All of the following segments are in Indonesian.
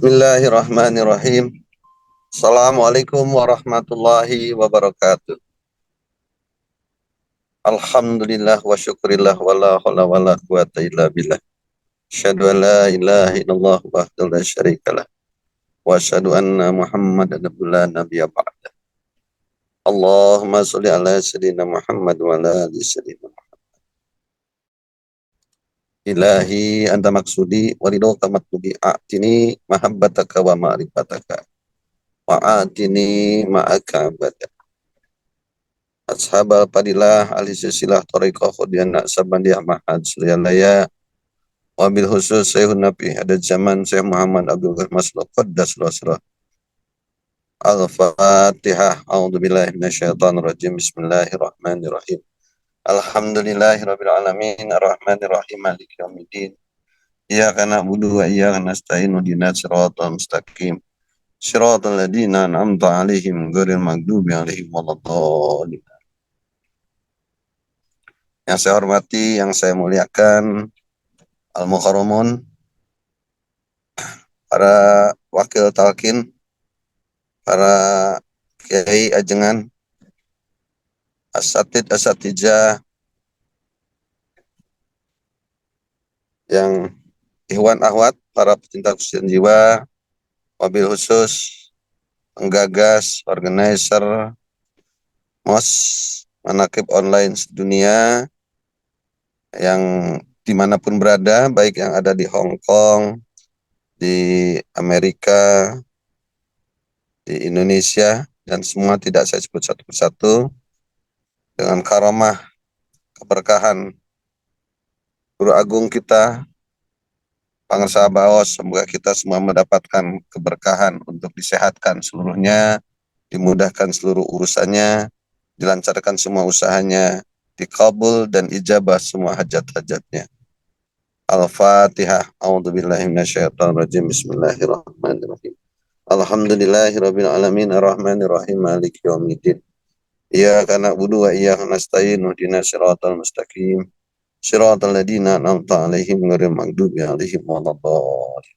Bismillahirrahmanirrahim. Assalamualaikum warahmatullahi wabarakatuh. Alhamdulillah wa syukurillah wa la hawla wa la quwata illa billah. Asyhadu an la ilaha illallah wahdahu la syarikalah. Wa asyhadu anna Muhammadan abdullahi nabiyya ba'da. Allahumma sholli ala sayyidina Muhammad wa ala ali sayyidina Muhammad. Ilahi anta maksudi wa ridhoka matlubi a'tini mahabbataka wa ma'rifataka wa a'tini ma'aka abada. Ashabal padilah ahli silsilah tariqah khudiyana sabandiyah mahad sulialaya wabil khusus Syekhun Nabi ada zaman Syekh Muhammad Abdul Masluh Qaddas Lasrah. Al-Fatihah. A'udzubillahi minasyaitonirrajim. Bismillahirrahmanirrahim. Alhamdulillahirabbil alamin arrahmanirrahim maliki yaumiddin. Iyyaka na'budu wa iyyaka nasta'in ihdinas siratal mustaqim. Siratal ladzina an'amta 'alaihim ghairil maghdubi 'alaihim waladdallin. Yang saya hormati, yang saya muliakan, Al-Mukarramun, para wakil talkin, para kiai ajengan, asatidjah, yang ikhwan ahwat, para pecinta kesucian jiwa, wabil khusus, penggagas, organizer, MOS, Manaqib Online Sedunia, yang dimanapun berada, baik yang ada di Hong Kong, di Amerika, di Indonesia, dan semua tidak saya sebut satu persatu, dengan karamah, keberkahan Guru Agung kita, Pangersa Baos, semoga kita semua mendapatkan keberkahan untuk disehatkan seluruhnya, dimudahkan seluruh urusannya, dilancarkan semua usahanya, dikabul dan ijabah semua hajat-hajatnya. Al-Fatihah. A'udzubillahi minasyaitonirrajim. Bismillahirrahmanirrahim. Alhamdulillahirabbil alamin arrahmanirrahim maliki yaumiddin. Iyyaka na'budu wa iyyaka nasta'in ihdinas siratal mustaqim. Shiratal ladzina an'amta 'alaihim ghairil maghdubi 'alaihim waladdallin.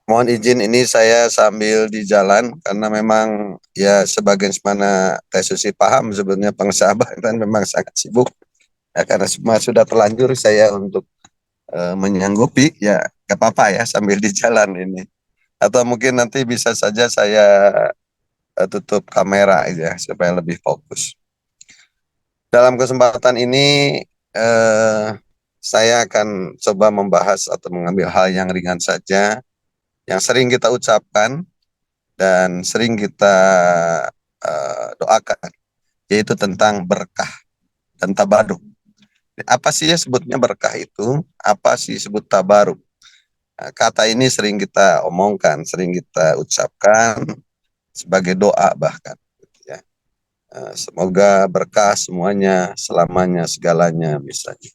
Mohon izin ini saya sambil di jalan karena memang ya sebagian mana Teh Susi paham sebenarnya pengsahabat kan memang sangat sibuk. Ya, karena semua sudah terlanjur saya untuk menyanggupi ya gak apa-apa ya sambil di jalan ini. Atau mungkin nanti bisa saja saya tutup kamera aja supaya lebih fokus. Dalam kesempatan ini saya akan coba membahas atau mengambil hal yang ringan saja, yang sering kita ucapkan dan sering kita doakan, yaitu tentang berkah dan tabaruk. Apa sih ya sebutnya berkah itu? Apa sih sebut tabaruk? Nah, kata ini sering kita omongkan, sering kita ucapkan sebagai doa bahkan. Ya. Semoga berkah semuanya, selamanya, segalanya misalnya.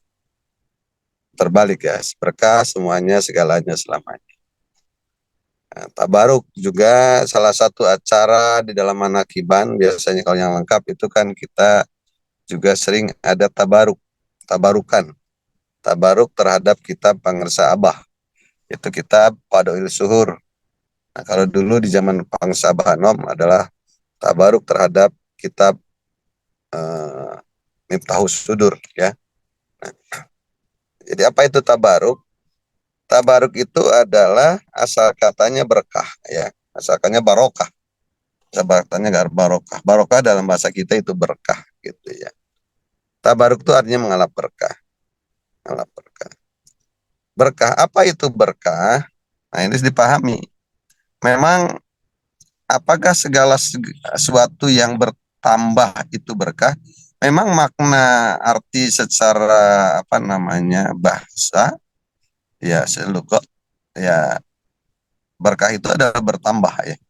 Terbalik ya, berkah semuanya, segalanya, selamanya. Nah, tabaruk juga salah satu acara di dalam manakiban, biasanya kalau yang lengkap itu kan kita juga sering ada tabarukan, tabaruk terhadap kitab Pangersa Abah, itu kitab Padoil Suhur. Nah, kalau dulu di zaman Pangsa Bahanom adalah tabaruk terhadap kitab Miftahus Sudur ya. Nah, jadi apa itu tabaruk? Tabaruk itu adalah asal katanya berkah ya, asal katanya barokah. Asal katanya barokah. Barokah dalam bahasa kita itu berkah gitu ya. Tabaruk itu artinya mengalap berkah. Mengalap berkah. Berkah, apa itu berkah? Nah, ini harus dipahami. Memang apakah segala sesuatu yang bertambah itu berkah? Memang makna arti secara apa namanya bahasa ya selukot ya, berkah itu adalah bertambah ya.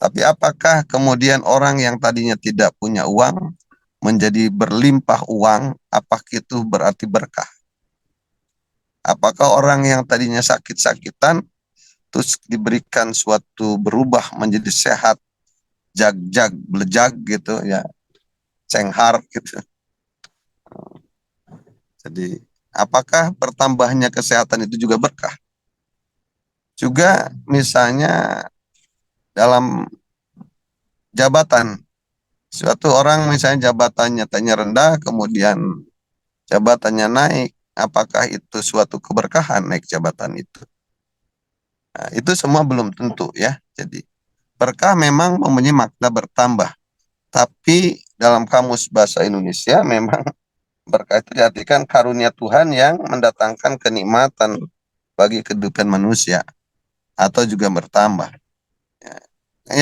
Tapi apakah kemudian orang yang tadinya tidak punya uang menjadi berlimpah uang, apakah itu berarti berkah? Apakah orang yang tadinya sakit-sakitan terus diberikan suatu berubah menjadi sehat, jag-jag, belejag gitu ya, cenghar gitu. Jadi apakah bertambahnya kesehatan itu juga berkah? Juga misalnya dalam jabatan, suatu orang misalnya jabatannya tanya rendah, kemudian jabatannya naik, apakah itu suatu keberkahan naik jabatan itu? Nah, itu semua belum tentu ya. Jadi berkah memang mempunyai makna bertambah, tapi dalam kamus bahasa Indonesia memang berkah itu diartikan karunia Tuhan yang mendatangkan kenikmatan bagi kehidupan manusia atau juga bertambah. Ya.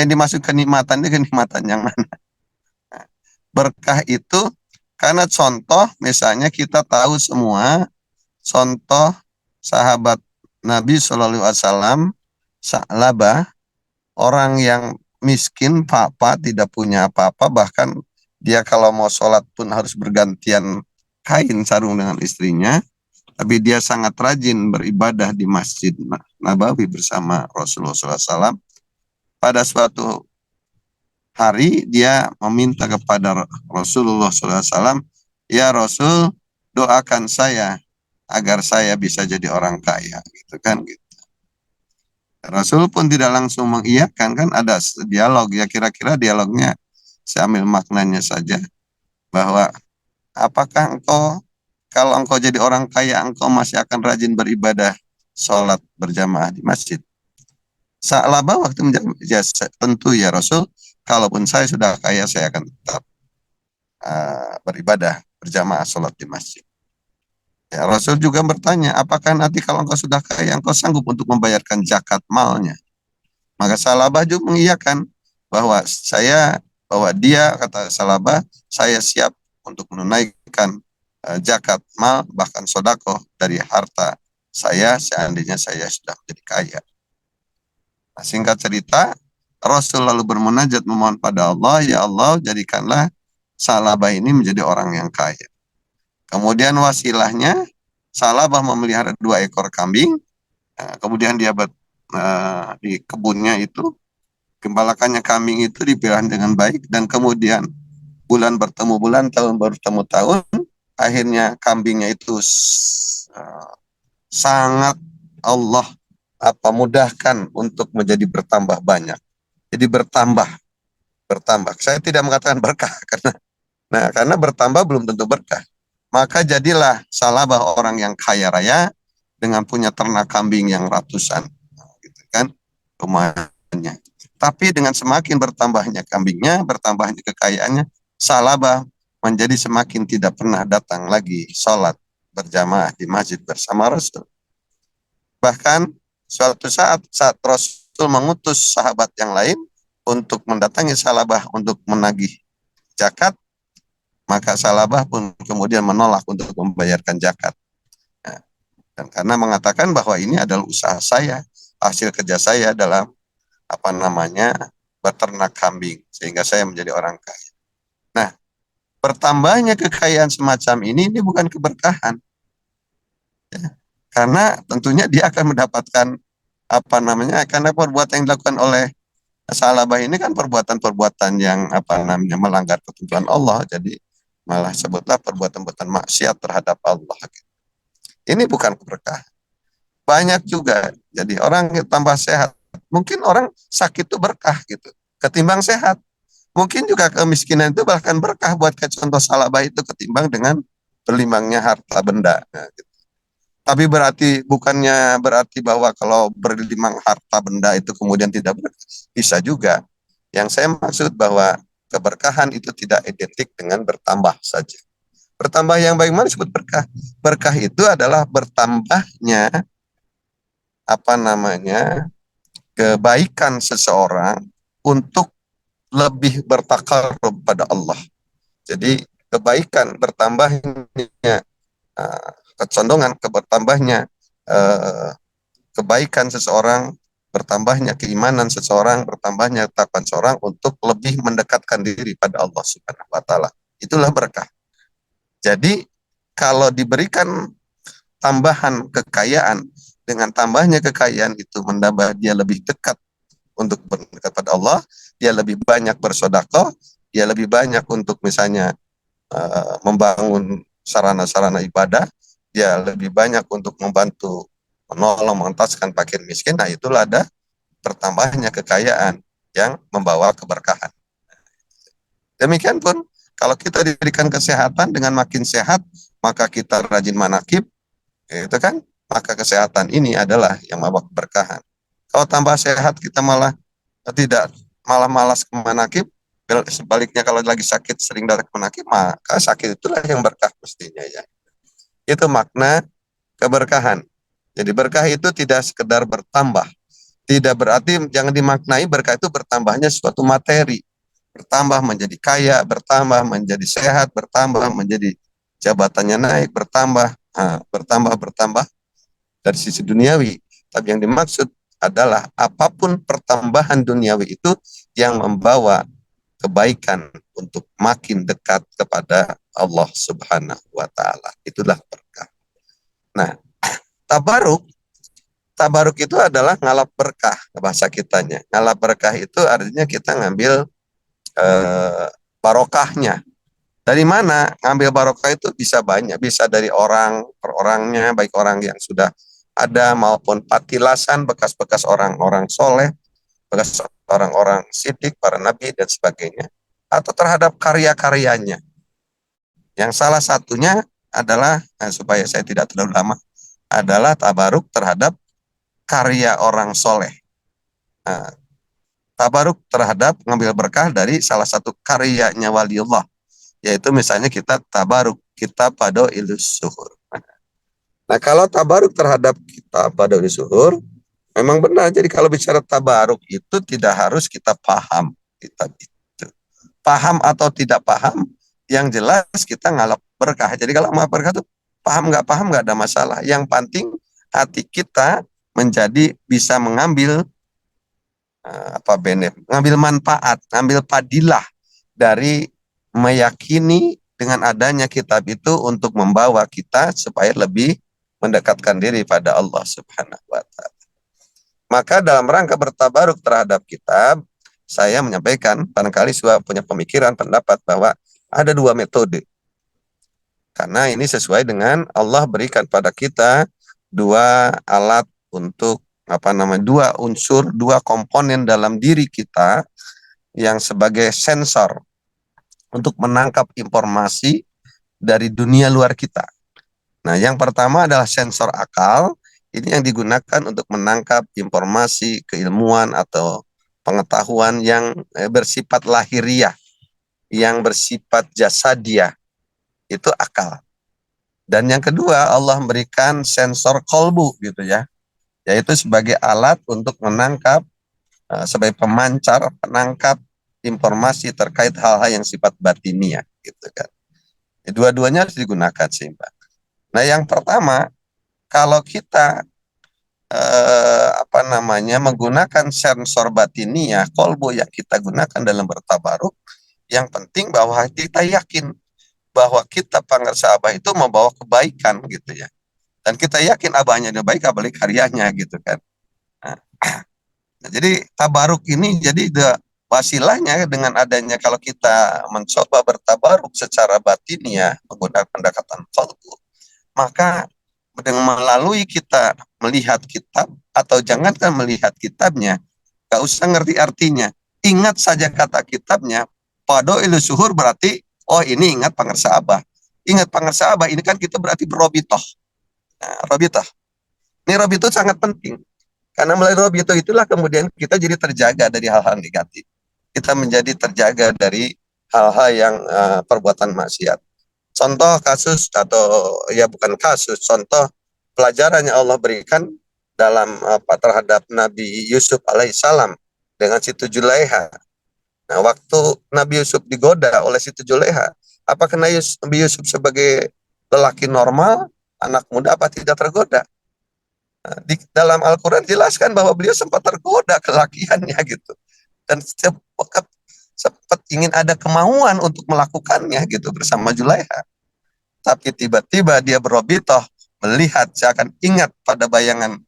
Yang dimaksud kenikmatan itu kenikmatan yang mana? Berkah itu karena contoh misalnya kita tahu semua contoh sahabat Nabi Shallallahu Alaihi Wasallam Sa'labah, orang yang miskin, papa, tidak punya apa-apa, bahkan dia kalau mau sholat pun harus bergantian kain sarung dengan istrinya, tapi dia sangat rajin beribadah di Masjid Nabawi bersama Rasulullah SAW. Pada suatu hari dia meminta kepada Rasulullah SAW, ya Rasul, doakan saya agar saya bisa jadi orang kaya, gitu kan? Rasul pun tidak langsung mengiyakan, kan ada dialog ya, kira-kira dialognya saya ambil maknanya saja, bahwa apakah engkau kalau engkau jadi orang kaya engkau masih akan rajin beribadah sholat berjamaah di masjid? Sa'labah waktu menjawab, ya tentu ya Rasul, kalaupun saya sudah kaya saya akan tetap beribadah berjamaah sholat di masjid. Ya, Rasul juga bertanya, apakah nanti kalau engkau sudah kaya engkau sanggup untuk membayarkan zakat malnya? Maka Salabah juga mengiyakan bahwa dia kata Salabah, saya siap untuk menunaikan zakat mal bahkan sodako dari harta saya seandainya saya sudah menjadi kaya. Nah, singkat cerita, Rasul lalu bermunajat memohon pada Allah, ya Allah jadikanlah Salabah ini menjadi orang yang kaya. Kemudian wasilahnya Salabah memelihara 2 ekor kambing, kemudian dia di kebunnya itu gembalakannya kambing itu dipilih dengan baik, dan kemudian bulan bertemu bulan, tahun bertemu tahun, akhirnya kambingnya itu sangat Allah mudahkan untuk menjadi bertambah banyak. Jadi bertambah. Saya tidak mengatakan berkah karena bertambah belum tentu berkah. Maka jadilah Salabah orang yang kaya raya dengan punya ternak kambing yang ratusan, gitu kan, rumahnya. Tapi dengan semakin bertambahnya kambingnya, bertambahnya kekayaannya, Salabah menjadi semakin tidak pernah datang lagi sholat berjamaah di masjid bersama Rasul. Bahkan suatu saat Rasul mengutus sahabat yang lain untuk mendatangi Salabah untuk menagih zakat, maka Salabah pun kemudian menolak untuk membayarkan zakat. Nah, dan karena mengatakan bahwa ini adalah usaha saya, hasil kerja saya dalam beternak kambing, sehingga saya menjadi orang kaya. Nah, bertambahnya kekayaan semacam ini bukan keberkahan, ya. Karena tentunya dia akan mendapatkan karena perbuatan yang dilakukan oleh Salabah ini kan perbuatan-perbuatan yang melanggar ketentuan Allah, jadi malah sebutlah perbuatan-perbuatan maksiat terhadap Allah. Ini bukan keberkahan. Banyak juga, jadi orang tambah sehat, mungkin orang sakit itu berkah gitu, ketimbang sehat. Mungkin juga kemiskinan itu bahkan berkah buat kayak contoh Salabah itu ketimbang dengan berlimpahnya harta benda. Nah, gitu. Tapi bukannya berarti bahwa kalau berlimpah harta benda itu kemudian tidak berkah. Bisa juga. Yang saya maksud bahwa keberkahan itu tidak identik dengan bertambah saja. Bertambah yang bagaimana disebut berkah? Berkah itu adalah bertambahnya kebaikan seseorang untuk lebih bertakarub pada Allah. Jadi kebaikan bertambahnya, kecondongan bertambahnya kebaikan seseorang, bertambahnya keimanan seseorang, bertambahnya ketakwaan seseorang untuk lebih mendekatkan diri pada Allah Subhanahu wa taala. Itulah berkah. Jadi kalau diberikan tambahan kekayaan, dengan tambahnya kekayaan itu menambah dia lebih dekat untuk berdekat pada Allah, dia lebih banyak bersedekah, dia lebih banyak untuk misalnya membangun sarana-sarana ibadah, dia lebih banyak untuk membantu menolong, mengentaskan fakir miskin, nah itulah ada bertambahnya kekayaan yang membawa keberkahan. Demikian pun kalau kita diberikan kesehatan, dengan makin sehat maka kita rajin manakib, itu kan, maka kesehatan ini adalah yang membawa keberkahan. Kalau tambah sehat kita malah tidak, malah malas ke manakib, sebaliknya kalau lagi sakit sering datang ke manakib, maka sakit itulah yang berkah mestinya ya. Itu makna keberkahan. Jadi berkah itu tidak sekedar bertambah. Tidak berarti, jangan dimaknai berkah itu bertambahnya suatu materi. Bertambah menjadi kaya, bertambah menjadi sehat, bertambah menjadi jabatannya naik, bertambah dari sisi duniawi. Tapi yang dimaksud adalah apapun pertambahan duniawi itu yang membawa kebaikan untuk makin dekat kepada Allah Subhanahu wa taala. Itulah berkah. Nah, tabaruk, tabaruk itu adalah ngalap berkah bahasa kitanya. Ngalap berkah itu artinya kita ngambil barokahnya. Dari mana ngambil barokah itu? Bisa banyak, bisa dari orang per orangnya, baik orang yang sudah ada maupun patilasan bekas-bekas orang-orang soleh, bekas orang-orang sidik, para nabi dan sebagainya, atau terhadap karya-karyanya. Yang salah satunya adalah, supaya saya tidak terlalu lama, adalah tabaruk terhadap karya orang soleh. Nah, tabaruk terhadap ngambil berkah dari salah satu karyanya waliullah, yaitu misalnya kita tabaruk kita pada ilus suhur. Nah, kalau tabaruk terhadap kita pada ilus suhur, memang benar. Jadi kalau bicara tabaruk itu tidak harus kita paham kitab itu. Paham atau tidak paham, yang jelas kita ngalap berkah. Jadi kalau ngalap berkah itu paham nggak ada masalah. Yang penting hati kita menjadi bisa mengambil ngambil manfaat, ngambil padilah dari meyakini dengan adanya kitab itu untuk membawa kita supaya lebih mendekatkan diri pada Allah Subhanahu wa taala. Maka dalam rangka bertabaruk terhadap kitab, saya menyampaikan, barangkali sudah punya pemikiran, pendapat bahwa ada dua metode. Karena ini sesuai dengan Allah berikan pada kita dua alat untuk dua unsur, dua komponen dalam diri kita yang sebagai sensor untuk menangkap informasi dari dunia luar kita. Nah, yang pertama adalah sensor akal. Ini yang digunakan untuk menangkap informasi, keilmuan atau pengetahuan yang bersifat lahiriah, yang bersifat jasadiah, itu akal. Dan yang kedua, Allah memberikan sensor kolbu gitu ya, yaitu sebagai alat untuk menangkap, sebagai pemancar, penangkap informasi terkait hal-hal yang sifat batiniah gitu kan. Dua-duanya harus digunakan seimbang. Nah, yang pertama, kalau kita menggunakan sensor batiniah, kolbu yang kita gunakan dalam bertabaruk, yang penting bahwa kita yakin bahwa kita pangersa Abah itu membawa kebaikan gitu ya. Dan kita yakin Abahnya itu baik, apalagi karyanya gitu kan. Nah, jadi tabaruk ini jadi wasilahnya dengan adanya, kalau kita mencoba bertabaruk secara batiniah menggunakan pendekatan qalbu, maka dengan melalui kita melihat kitab, atau jangankan melihat kitabnya, gak usah ngerti artinya, ingat saja kata kitabnya, pada ilus suhur berarti, oh ini ingat pangersa Abah. Ingat pangersa Abah, ini kan kita berarti berobitoh. Nah, robitoh. Ini robitoh sangat penting. Karena melalui robitoh itulah kemudian kita jadi terjaga dari hal-hal negatif. Kita menjadi terjaga dari hal-hal yang perbuatan maksiat. Contoh kasus, atau ya bukan kasus, contoh pelajaran yang Allah berikan dalam terhadap Nabi Yusuf alaihissalam dengan Siti Julaiha. Nah, waktu Nabi Yusuf digoda oleh Siti Julaiha, apakah Nabi Yusuf sebagai lelaki normal, anak muda, apa tidak tergoda? Nah, di dalam Al-Quran jelaskan bahwa beliau sempat tergoda kelakiannya gitu, dan sempat ingin ada kemauan untuk melakukannya gitu bersama Julaiha. Tapi tiba-tiba dia berobitoh, melihat, seakan ingat pada bayangan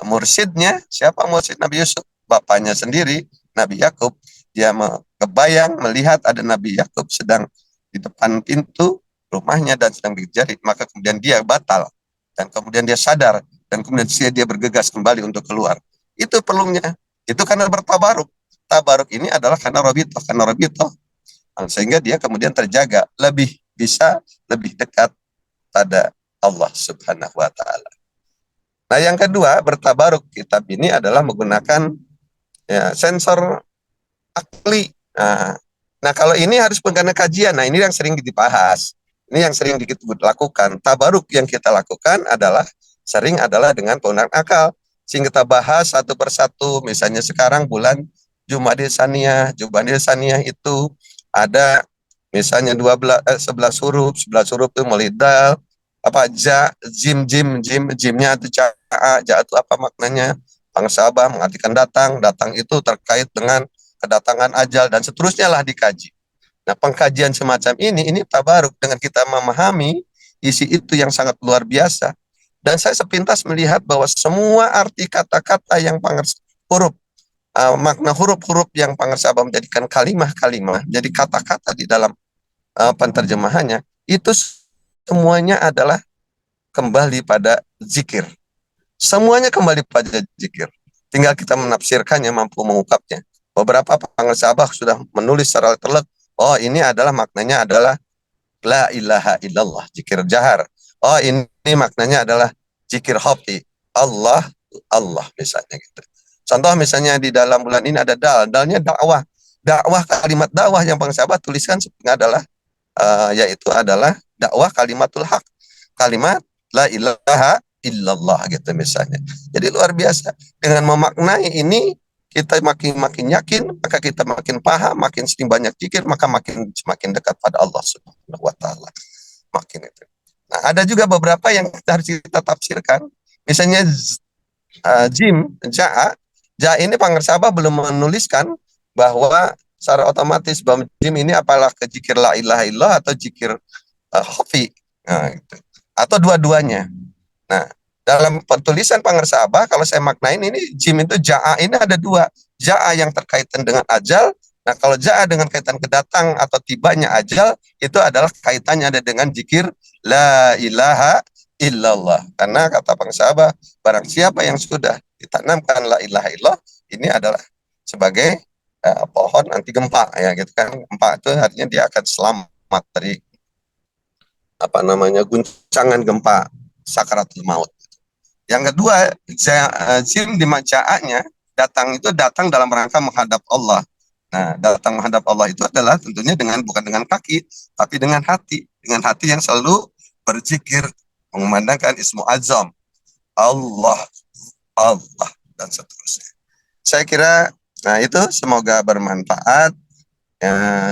mursyidnya. Siapa mursyid Nabi Yusuf? Bapaknya sendiri, Nabi Yakub. Dia kebayang melihat ada Nabi Yakub sedang di depan pintu rumahnya dan sedang berjari, maka kemudian dia batal. dan kemudian dia sadar, dan kemudian dia bergegas kembali untuk keluar. Itu perlunya. Itu karena bertabaruk. Tabaruk ini adalah karena robito, sehingga dia kemudian terjaga, lebih bisa lebih dekat pada Allah Subhanahu wa taala. Nah, yang kedua, bertabaruk kitab ini adalah menggunakan sensor akli. Nah, kalau ini harus menggunakan kajian. Nah, ini yang sering dibahas. Ini yang sering kita lakukan. Tabaruk yang kita lakukan adalah dengan penggunaan akal. Sehingga kita bahas satu persatu. Misalnya sekarang bulan Jumadil Saniyah. Jumadil Saniyah itu ada misalnya 11 huruf. 11 huruf itu melidal, apa jimnya itu ja itu apa maknanya? Pangsabah mengartikan datang, datang itu terkait dengan kedatangan ajal dan seterusnya lah dikaji. Nah, pengkajian semacam ini tabaruk dengan kita memahami isi itu yang sangat luar biasa. Dan saya sepintas melihat bahwa semua arti kata-kata yang huruf, makna huruf-huruf yang Pangersabah menjadikan kalimah-kalimah, jadi kata-kata di dalam penterjemahannya, itu semuanya adalah kembali pada zikir. Semuanya kembali pada zikir. Tinggal kita menafsirkannya, mampu mengungkapnya. Beberapa pengesabah sudah menulis secara terlek, oh ini adalah maknanya adalah la ilaha illallah, zikir jahar. Oh ini maknanya adalah zikir khafi, Allah, Allah misalnya gitu. Contoh misalnya di dalam bulan ini ada dalnya dakwah. Dakwah, kalimat dakwah yang pengesabah tuliskan sebenarnya adalah yaitu adalah dakwah kalimatul haq. Kalimat la ilaha illallah gitu misalnya. Jadi luar biasa. Dengan memaknai ini kita makin yakin, maka kita makin paham, makin sering banyak zikir, maka makin dekat pada Allah Subhanahu wa taala. Makin itu. Nah, ada juga beberapa yang harus kita tafsirkan. Misalnya ja ini Pangersabah belum menuliskan bahwa secara otomatis bahwa jim ini apalah ke zikir la ilaha illallah atau zikir khafi. Nah, gitu. Atau dua-duanya. Nah, dalam penulisan Pangersabah, kalau saya maknain ini jim itu ja'a ini ada dua. Ja'a yang terkaitan dengan ajal. Nah, kalau ja'a dengan kaitan kedatang atau tibanya ajal, itu adalah kaitannya ada dengan zikir la ilaha illallah. Karena kata Pangersabah, barang siapa yang sudah ditanamkan la ilaha illallah, ini adalah sebagai pohon anti gempa ya gitu kan. Gempa itu artinya dia akan selamat dari apa namanya guncangan gempa sakaratul maut. Yang kedua, jim di macaannya datang itu datang dalam rangka menghadap Allah. Nah, datang menghadap Allah itu adalah tentunya bukan dengan kaki, tapi dengan hati yang selalu berzikir, mengumandangkan ismu azam, Allah, Allah dan seterusnya. Saya kira, nah itu semoga bermanfaat.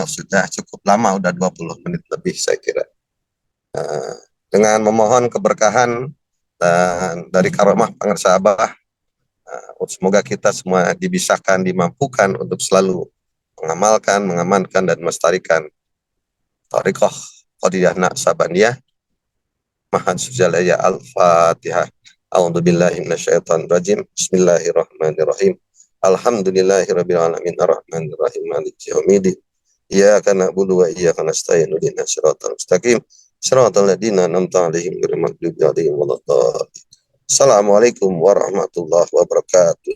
Sudah cukup lama, udah 20 menit lebih saya kira. Dengan memohon keberkahan dan dari karomah Pangersabah, semoga kita semua dibisahkan, dimampukan untuk selalu mengamalkan, mengamankan dan melestarikan thariqah Qadiyah Naqsabandiyah. Mahan sujalaya al-Fatihah. A'udzubillahi minasyaitonir rajim. Bismillahirrahmanirrahim. Alhamdulillahirabbil alamin arrahmanir rahim maliki yaumiddin. Iyyaka na'budu wa iyyaka nasta'in ihdinas siratal mustaqim. Siratal ladzina an'amta 'alaihim ghairil maghdubi 'alaihim waladdallin. Assalamualaikum warahmatullahi wabarakatuh.